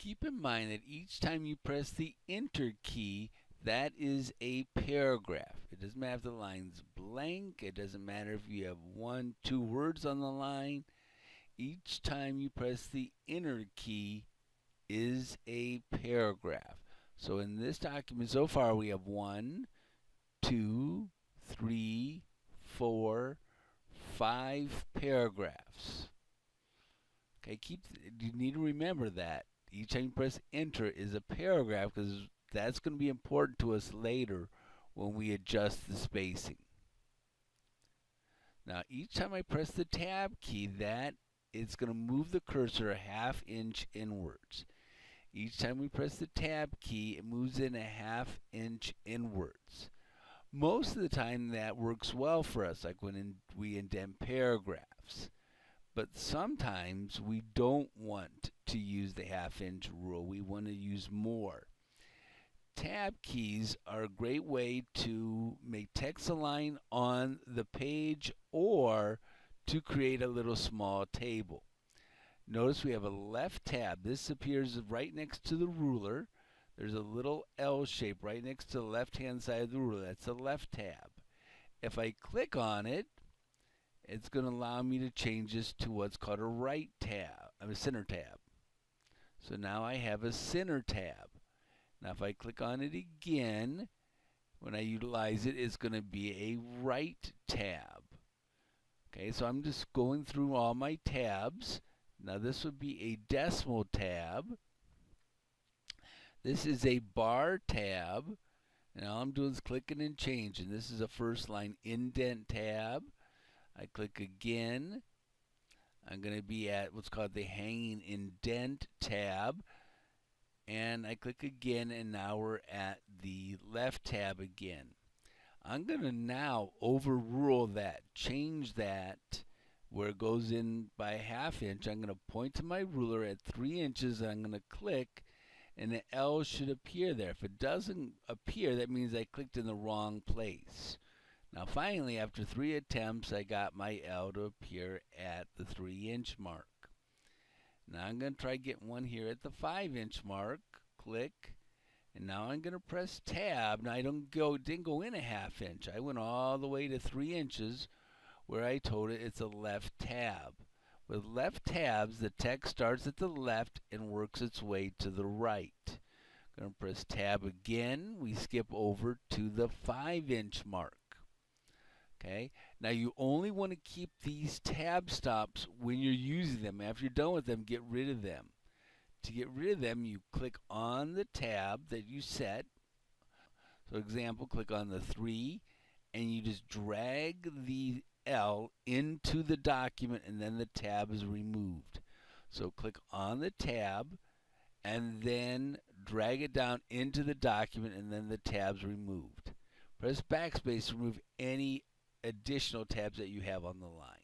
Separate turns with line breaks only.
Keep in mind that each time you press the Enter key, that is a paragraph. It doesn't matter if the line's blank. It doesn't matter if you have 1, 2 words on the line. Each time you press the Enter key is a paragraph. So in this document so far, we have 1, 2, 3, 4, 5 paragraphs. Okay, you need to remember that each time you press enter is a paragraph, because that's going to be important to us later when we adjust the spacing. Now each time I press the tab key, that it's going to move the cursor a ½ inch inwards. Each time we press the tab key, it moves in a ½ inch inwards. Most of the time that works well for us, like when we indent paragraphs. But sometimes we don't want to use the ½ inch rule. We want to use more. Tab keys are a great way to make text align on the page or to create a little small table. Notice we have a left tab. This appears right next to the ruler. There's a little L shape right next to the left-hand side of the ruler. That's the left tab. If I click on it, it's going to allow me to change this to what's called a right tab, a center tab. So now I have a center tab. Now if I click on it again, when I utilize it, it's going to be a right tab. Okay, so I'm just going through all my tabs. Now this would be a decimal tab. This is a bar tab. And all I'm doing is clicking and changing. This is a first line indent tab. I click again. I'm going to be at what's called the hanging indent tab. And I click again, and now we're at the left tab again. I'm going to now overrule that, change that where it goes in by a ½ inch. I'm going to point to my ruler at 3 inches, and I'm going to click, and the L should appear there. If it doesn't appear, that means I clicked in the wrong place. Now finally, after 3 attempts, I got my L to appear at the 3-inch mark. Now I'm going to try getting one here at the 5-inch mark. Click. And now I'm going to press tab. Now I didn't go in a ½ inch. I went all the way to 3 inches where I told it it's a left tab. With left tabs, the text starts at the left and works its way to the right. I'm going to press tab again. We skip over to the 5-inch mark. Okay, now you only want to keep these tab stops when you're using them. After you're done with them, get rid of them. To get rid of them, you click on the tab that you set. So example, click on the 3, and you just drag the L into the document, and then the tab is removed. So click on the tab, and then drag it down into the document, and then the tab's removed. Press backspace to remove any additional tabs that you have on the line.